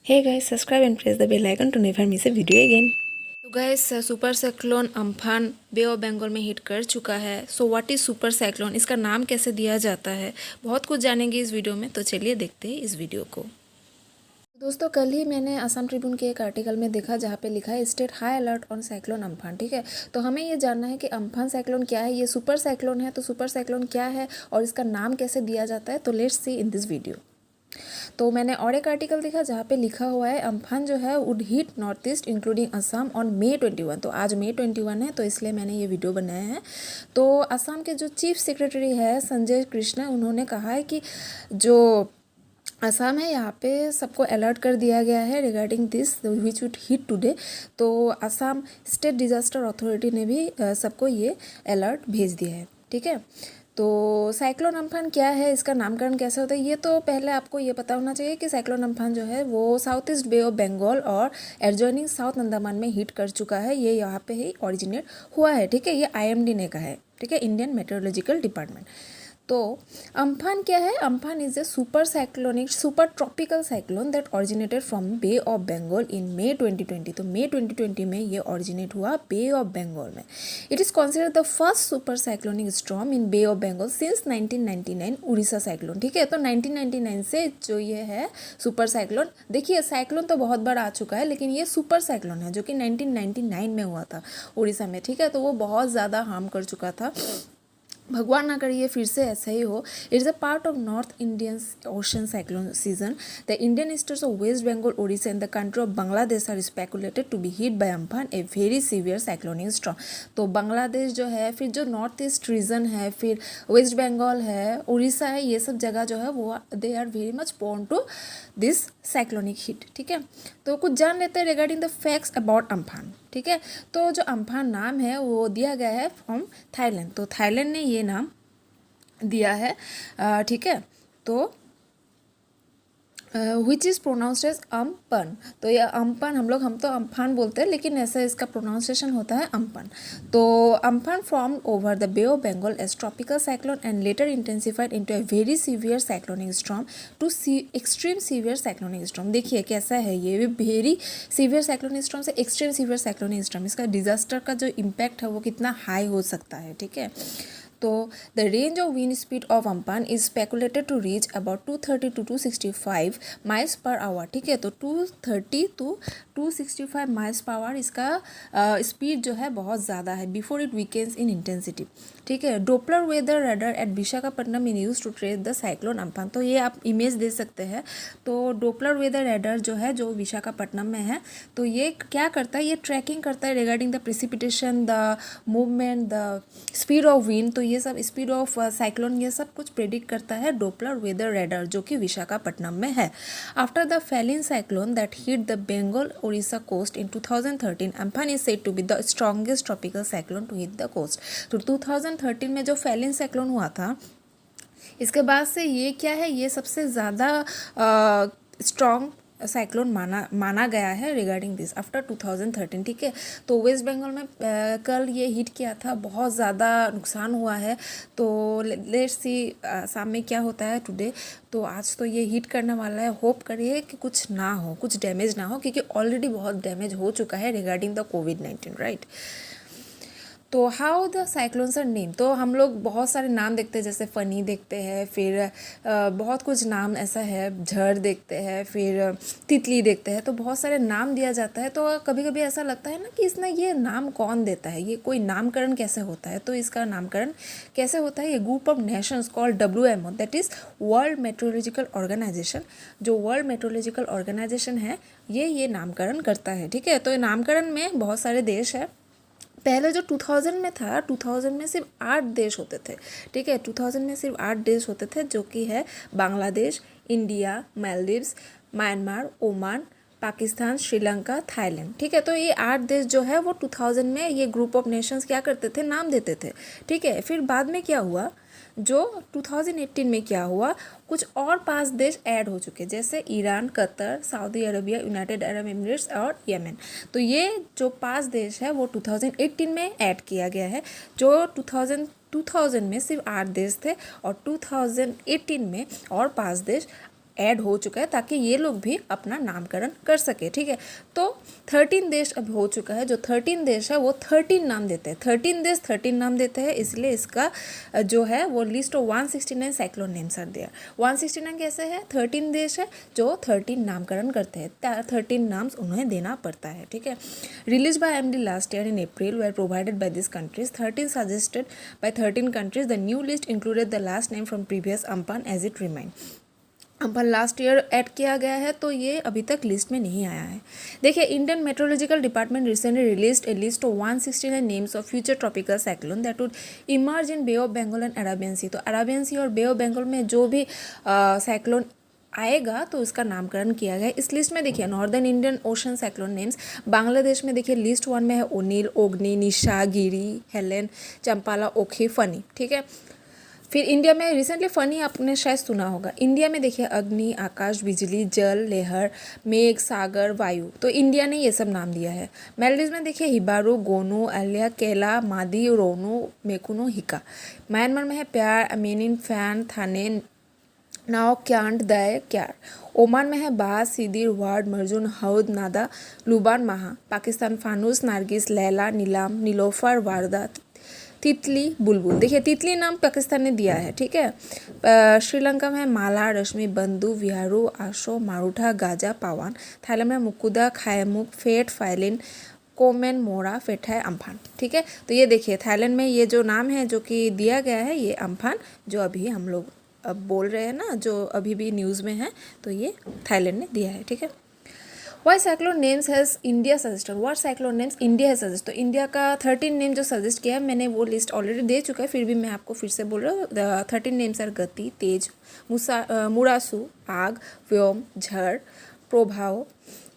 Hey guys, subscribe and press the bell icon to never miss a video again. तो guys super cyclone Amphan Bay of Bengal में hit कर चुका है। So what is super cyclone, इसका नाम कैसे दिया जाता है, बहुत कुछ जानेंगे इस वीडियो में। तो चलिए देखते हैं इस वीडियो को। दोस्तों, कल ही मैंने असम ट्रिब्यून के एक आर्टिकल में देखा जहाँ पे लिखा है state high alert on cyclone Amphan. ठीक है, तो हमें ये जानना है कि अम्फान साइक्लोन क्या है, ये सुपर साइक्लोन है तो सुपर साइक्लोन क्या है और इसका नाम कैसे दिया जाता है। तो let's see in this video. तो मैंने और एक आर्टिकल देखा जहाँ पे लिखा हुआ है अम्फान जो है would hit north east including Assam on May 21। तो आज May 21 है, तो इसलिए मैंने ये वीडियो बनाया है। तो असम के जो चीफ सेक्रेटरी है संजय कृष्ण, उन्होंने कहा है कि जो असम है यहाँ पे सबको अलर्ट कर दिया गया है regarding this which would hit today. तो असम स्टेट डिजास्टर अथॉरिटी ने भी सबको ये अलर्ट भेज दिया है। ठीक है, तो साइक्लोन अम्फान क्या है, इसका नामकरण कैसे होता है, ये तो पहले आपको ये पता होना चाहिए कि साइक्लोन अम्फान जो है वो south east Bay of Bengal और एडजॉइनिंग साउथ अंडमान में हिट कर चुका है। ये यहाँ पे ही ओरिजिनेट हुआ है। ठीक है, ये IMD ने कहा है। ठीक है, इंडियन मेट्रोलॉजिकल डिपार्टमेंट। तो अम्फान क्या है, Amphan is a super cyclonic super tropical cyclone that originated from Bay of Bengal in May 2020। तो May 2020 में ये ओरिजिनेट हुआ बे ऑफ बंगाल में। It is considered the first super cyclonic storm in bay of Bengal since 1999 Orissa cyclone. ठीक है, तो 1999 से जो ये है सुपर साइक्लोन, देखिए साइक्लोन तो बहुत बार आ चुका है लेकिन ये सुपर साइक्लोन है जो कि 1999 में हुआ था उड़ीसा में। ठीक है, तो वो बहुत ज़्यादा हार्म कर चुका था, भगवान ना करिए फिर से ऐसा ही हो। It's a part of north Indian ocean cyclone season. The Indian states of West Bengal Odisha and the country of Bangladesh are speculated to be hit by Amphan a very severe cyclonic storm. तो बांग्लादेश जो है, फिर जो नॉर्थ ईस्ट रीजन है, फिर waste Bengal है, उड़ीसा है, ये सब जगह जो है वो they are very much prone to this cyclonic hit. ठीक है, तो कुछ जान लेते हैं regarding the facts about Amphan. ठीक है, तो जो अम्फान नाम है वो दिया गया है फ्रॉम थाईलैंड। तो थाईलैंड ने ये नाम दिया है। ठीक है, तो which is pronounced as Ampan. तो ये अम्पन हम तो अम्फान बोलते हैं लेकिन ऐसा इसका प्रोनाउंसिएशन होता है अम्पन। तो Amphan form over the Bay of Bengal as tropical cyclone and later intensified into a very severe cyclonic storm to extreme severe cyclonic storm. देखिए कैसा है, ये भी वेरी सीवियर साइक्लोनिक स्टॉर्म से एक्सट्रीम सीवियर साइक्लोनिक स्टॉर्म, इसका disaster का जो impact है वो कितना हाई हो सकता है। ठीक है, तो the range of wind speed of Amphan is speculated to reach about 230 to 265 miles per hour. ठीक है, तो 230 to 265 माइल्स पर आवर इसका स्पीड जो है बहुत ज़्यादा है before it weakens in intensity. ठीक है, Doppler weather radar at Visakhapatnam in use to trace the cyclone Amphan. तो ये आप इमेज दे सकते हैं। तो डोपलर वेदर रडार जो है जो विशाखापट्टनम में है, तो ये क्या करता है, ये ट्रैकिंग करता है regarding the precipitation, the movement, the speed of wind. तो ये सब स्पीड ऑफ साइक्लोन ये सब कुछ प्रेडिक्ट करता है डोपलर वेदर रडार जो कि विशाखापट्टनम में है। After the Phailin cyclone that hit the Bengal Odisha coast in 2013, Amphan is said to be the strongest tropical cyclone to hit the coast. तो 2013 में जो फेलिन साइक्लोन हुआ था, इसके बाद से ये क्या है, ये सबसे ज़्यादा स्ट्रॉन्ग साइक्लोन माना गया है रिगार्डिंग दिस आफ्टर 2013। ठीक है, तो वेस्ट बंगाल में कल ये हिट किया था, बहुत ज़्यादा नुकसान हुआ है। तो लेट्स सी शाम में क्या होता है टुडे। तो आज तो ये हिट करने वाला है, होप करिए कि कुछ ना हो, कुछ डैमेज ना हो, क्योंकि ऑलरेडी बहुत डैमेज हो चुका है रिगार्डिंग द कोविड-19, राइट। तो how the cyclones are name, तो हम लोग बहुत सारे नाम देखते हैं, जैसे फ़नी देखते हैं, फिर बहुत कुछ नाम ऐसा है, झड़ देखते हैं, फिर तितली देखते हैं, तो बहुत सारे नाम दिया जाता है। तो कभी कभी ऐसा लगता है ना कि इसने ये नाम कौन देता है, ये कोई नामकरण कैसे होता है। तो इसका नामकरण कैसे होता है, ये group of nations called WMO, that is world meteorological organization. जो वर्ल्ड मेट्रोलॉजिकल ऑर्गेनाइजेशन है ये नामकरण करता है। ठीक है, तो नामकरण में बहुत सारे देश है। पहले जो 2000 में था, 2000 में सिर्फ 8 देश होते थे। ठीक है, 2000 में सिर्फ 8 देश होते थे, जो कि है Bangladesh, India, Maldives, Myanmar, Oman, Pakistan, Sri Lanka, Thailand. ठीक है, तो ये 8 देश जो है वो 2000 में ये ग्रुप ऑफ नेशंस क्या करते थे, नाम देते थे। ठीक है, फिर बाद में क्या हुआ, जो 2018 में क्या हुआ, कुछ और 5 देश ऐड हो चुके, जैसे Iran, Qatar, Saudi Arabia, United Arab Emirates और यमन। तो ये जो 5 देश है वो 2018 में ऐड किया गया है। जो 2000 में सिर्फ 8 देश थे और 2018 में और 5 देश ऐड हो चुका है ताकि ये लोग भी अपना नामकरण कर सके, ठीक है। तो 13 देश अब हो चुका है, जो 13 देश है वो 13 नाम देते हैं, 13 देश 13 नाम देते हैं, इसलिए इसका जो है वो list of 169 cyclone names are there. 169 कैसे है, 13 देश है जो 13 नामकरण करते हैं, 13 नाम्स उन्हें देना पड़ता है, ठीक है। Release by IMD last year in April where provided by this countries, 13 suggested by 13 countries, the new list included the last name from previous Amphan as it remind. Amphan last year add किया गया है तो ये अभी तक list में नहीं आया है। देखिए, Indian meteorological department recently released a list of 169 names of future tropical cyclone that would emerge in bay of Bengal and Arabian sea. तो अरेबियन सी और बे ऑफ बंगाल में जो भी साइक्लोन आएगा तो उसका नामकरण किया गया। इस लिस्ट में देखिए northern Indian ocean cyclone names, Bangladesh में देखिए लिस्ट 1 में है ओनिल, ओग्नि, निशा, गिरी, हेलेन, चंपाला, ओखी, फनी, ठीक है। फिर इंडिया में रिसेंटली फनी आपने शायद सुना होगा। इंडिया में देखिए अग्नि, आकाश, बिजली, जल, लहर, मेघ, सागर, वायु, तो इंडिया ने ये सब नाम दिया है। मेलडीज में देखिए हिबारू, गोनू, अलिया, केला, मादी, रोनू, मेकुनो, हिका। म्यांमार में है प्यार, अमीनिन, फैन, थाने, नाव, क्यांट, दय, क्यार। ओमान में है बास, सिदिर, वार्ड, मर्जुन, हौद, नादा, लुबान, महा। पाकिस्तान फानूस, नारगिस, लैला, नीलाम, नीलोफर, वारदा, तितली, बुलबुल। देखिए तितली नाम पाकिस्तान ने दिया है, ठीक है। श्रीलंका में माला, रश्मि, बंदू, विहारू, आशो, मारूठा, गाजा, पावान। थाईलैंड में मुकुदा, खायमुक, फेट, फाइलिन, कोमेन, मोरा, फेठाय, अम्फान, ठीक है। तो ये देखिए थाईलैंड में ये जो नाम है जो कि दिया गया है ये अम्फान, जो अभी हम लोग अब बोल रहे हैं ना, जो अभी भी न्यूज़ में है, तो ये थाईलैंड ने दिया है, ठीक है। Why cyclone names has India suggested, what cyclone names India है सजेस्ट। तो इंडिया का 13 नेम जो सजेस्ट किया है, मैंने वो लिस्ट ऑलरेडी दे चुका है, फिर भी मैं आपको फिर से बोल रहा हूँ। 13 नेम्स आर गति, तेज, मुरासू, आग, व्योम, झड़, प्रभाव,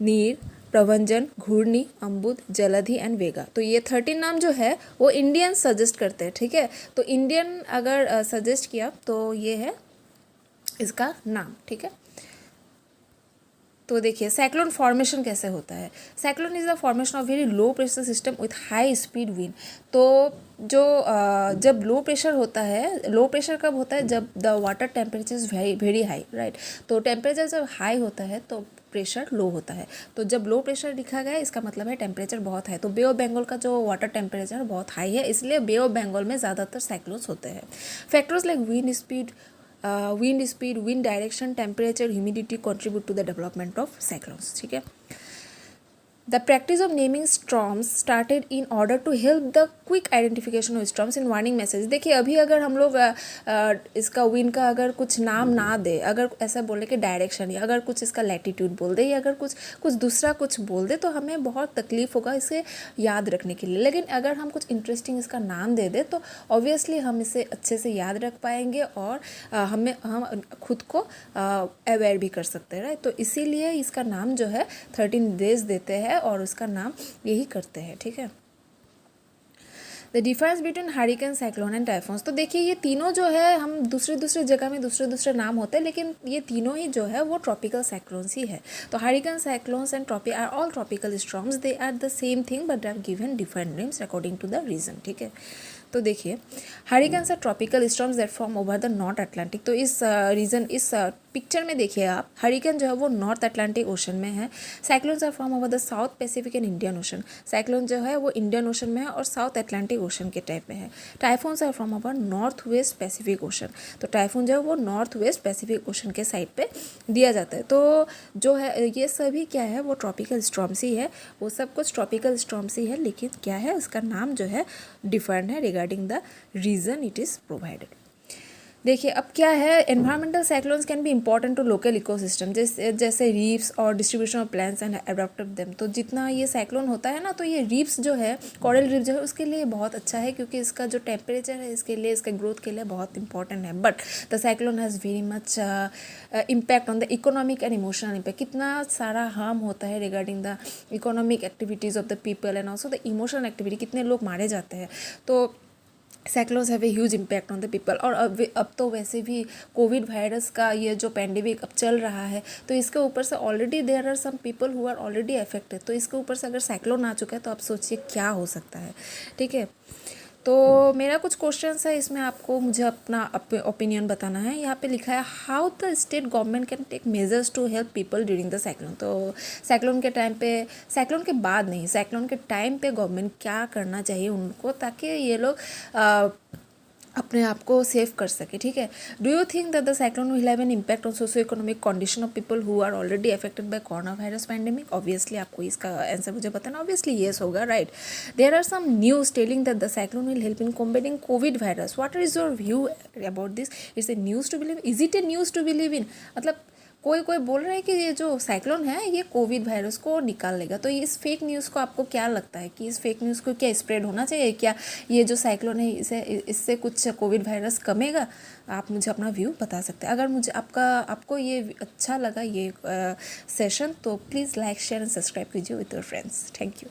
नीर, प्रभंजन, घूर्णी, अम्बुद, जलधि एंड वेगा। तो ये 13 नाम जो है वो इंडियन सजेस्ट करते हैं, ठीक है। तो इंडियन अगर सजेस्ट किया तो ये है इसका नाम, ठीक है। तो देखिए साइक्लोन फॉर्मेशन कैसे होता है। Cyclone is the formation of very low pressure system with high speed wind. तो जो जब लो प्रेशर होता है, लो प्रेशर कब होता है, जब the water temperature is very high, right. तो टेम्परेचर जब हाई होता है तो प्रेशर लो होता है। तो जब लो प्रेशर लिखा गया है इसका मतलब है टेम्परेचर बहुत हाई। तो बे ऑफ बंगाल का जो वाटर टेम्परेचर बहुत हाई है, इसलिए बे ऑफ बंगाल में ज़्यादातर साइक्लोन्स होते हैं। Factors like wind speed, wind direction, temperature, humidity contribute to the development of cyclones, ठीक है। The practice of naming storms started in order to help the quick identification of storms in warning messages। देखिए अभी अगर हम लोग इसका wind का अगर कुछ नाम ना दे, अगर ऐसा बोले कि डायरेक्शन, या अगर कुछ इसका लैटिट्यूड बोल दे, या अगर कुछ दूसरा कुछ बोल दे, तो हमें बहुत तकलीफ होगा इसे याद रखने के लिए। लेकिन अगर हम कुछ इंटरेस्टिंग इसका नाम दे दे तो ऑब्वियसली हम इसे अच्छे से याद रख पाएंगे और हम खुद को अवेयर भी कर सकते हैं, राइट। तो इसीलिए इसका नाम जो है 13 देश देते हैं और उसका नाम यही करते हैं, ठीक है। The difference between hurricane, cyclone and typhoons. तो देखिए ये तीनों जो है, हम दूसरे जगह में दूसरे नाम होते हैं, लेकिन ये तीनों ही जो है वो ट्रॉपिकल साइक्लोन्स ही है। तो hurricane, cyclones and are all tropical storms, they are the same thing but they are given different names according to the region, ठीक है। तो देखिए hurricanes are tropical storms that form over the north Atlantic. तो इस इस picture में देखिए आप, हरिकेन जो है वो नॉर्थ अटलांटिक ओशन में है। Cyclones are form over the south Pacific and Indian ocean. Cyclone जो है वो इंडियन ओशन में है और साउथ अटलांटिक ओशन के टाइप में है। Typhoons are from over north west Pacific ocean. तो टाइफोन जो है वो नॉर्थ वेस्ट पैसिफिक ओशन के साइड पे दिया जाता है। तो जो है ये सभी क्या है, वो ट्रॉपिकल स्टॉर्म्स ही है, वो सब कुछ ट्रॉपिकल स्टॉर्म्स ही है, लेकिन क्या है उसका नाम जो है डिफरेंट है regarding the region it is provided. देखिए अब क्या है, environmental cyclones can be important to local ecosystem, जैसे रीफ्स और distribution of plants and adapted them. तो जितना ये साइक्लोन होता है ना, तो ये रीफ्स जो है, कोरल रीफ जो है, उसके लिए बहुत अच्छा है, क्योंकि इसका जो टेम्परेचर है इसके लिए, इसके ग्रोथ के लिए बहुत इंपॉर्टेंट है। But the cyclone has very much impact on the economic and emotional impact. कितना सारा हार्म होता है regarding the economic activities of the people and also the emotional activity, कितने लोग मारे जाते हैं। तो cyclones have a huge impact on the people. और अब तो वैसे भी कोविड वायरस का ये जो पैंडेमिक अब चल रहा है, तो इसके ऊपर से already there are some people who are already affected. तो इसके ऊपर से अगर साइक्लोन आ चुका है तो आप सोचिए क्या हो सकता है, ठीक है। तो मेरा कुछ क्वेश्चंस है, इसमें आपको मुझे अपना ओपिनियन बताना है। यहाँ पे लिखा है how the state government can take measures to help people during the cyclone. तो साइक्लोन के टाइम पे, साइक्लोन के बाद नहीं, साइक्लोन के टाइम पे गवर्नमेंट क्या करना चाहिए उनको, ताकि ये लोग अपने आप को सेव कर सके, ठीक है। Do you think that the cyclone will have an impact on socio economic condition of people who are already affected by corona virus pandemic? Obviously आपको इसका आंसर मुझे बताना, ऑब्वियसली येस होगा, right. There are some news telling that the cyclone will help in combating covid virus. What is your view about this? It's a news to believe? Is it a news to believe इन? मतलब कोई कोई बोल रहे हैं कि ये जो cyclone है ये कोविड वायरस को निकाल लेगा। तो इस फेक न्यूज़ को आपको क्या लगता है कि इस फेक न्यूज़ को क्या स्प्रेड होना चाहिए? क्या ये जो साइक्लोन है इससे कुछ कोविड वायरस कमेगा? आप मुझे अपना व्यू बता सकते हैं। अगर मुझे आपको ये अच्छा लगा ये सेशन, तो please like share and subscribe कीजिए with your friends. Thank you.